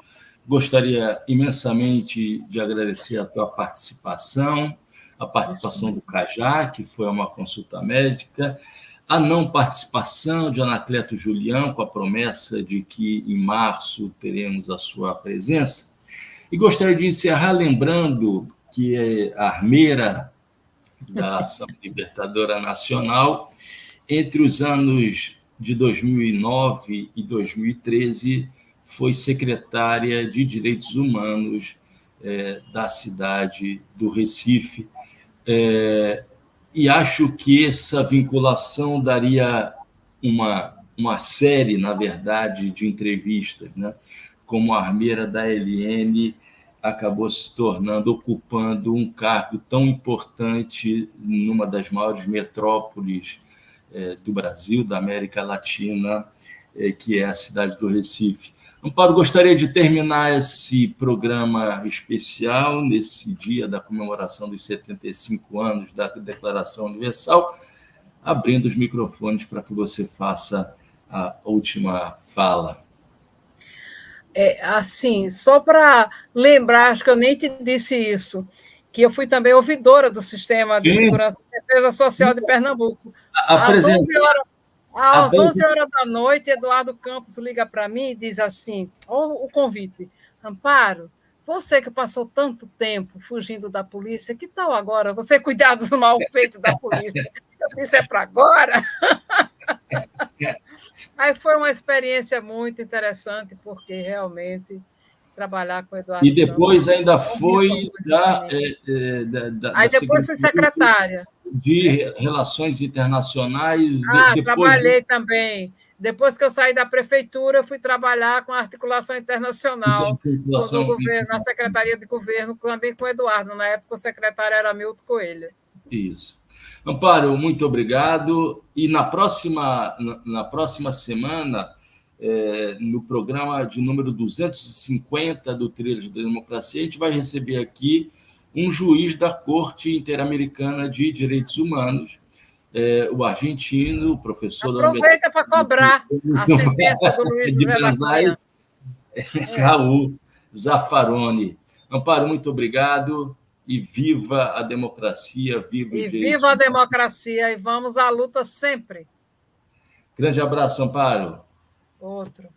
Gostaria imensamente de agradecer a tua participação, a participação do Cajá, que foi uma consulta médica, a não participação de Anacleto Julião, com a promessa de que em março teremos a sua presença. E gostaria de encerrar lembrando que a armeira da Ação Libertadora Nacional, entre os anos de 2009 e 2013, foi secretária de Direitos Humanos da cidade do Recife. E acho que essa vinculação daria uma série, na verdade, de entrevistas, né? Como a armeira da LN acabou se tornando, ocupando um cargo tão importante numa das maiores metrópoles do Brasil, da América Latina, que é a cidade do Recife. Amparo, gostaria de terminar esse programa especial, nesse dia da comemoração dos 75 anos da Declaração Universal, abrindo os microfones para que você faça a última fala. Assim, só para lembrar, acho que eu nem te disse isso, que eu fui também ouvidora do Sistema de Segurança e Defesa Social de Pernambuco. Às 11 horas da noite, Eduardo Campos liga para mim e diz assim, o convite, Amparo, você que passou tanto tempo fugindo da polícia, que tal agora você cuidar dos malfeitos da polícia? Eu disse, é para agora? Aí foi uma experiência muito interessante, porque realmente trabalhar com o Eduardo E depois Campos, ainda foi Aí depois fui secretária. De Relações Internacionais. Trabalhei também. Depois que eu saí da prefeitura, eu fui trabalhar com a articulação internacional do governo, na Secretaria de Governo, também com o Eduardo. Na época, o secretário era Milton Coelho. Isso. Amparo, muito obrigado. E na próxima semana, no programa de número 250 do Trilhas da Democracia, a gente vai receber aqui um juiz da Corte Interamericana de Direitos Humanos, o argentino, o professor da Universidade... Aproveita para cobrar a sentença do Luiz José da Cunha. Raul Zaffaroni. Amparo, muito obrigado. E viva a democracia, viva os direitos. Viva a democracia, e vamos à luta sempre. Grande abraço, Amparo. Outro.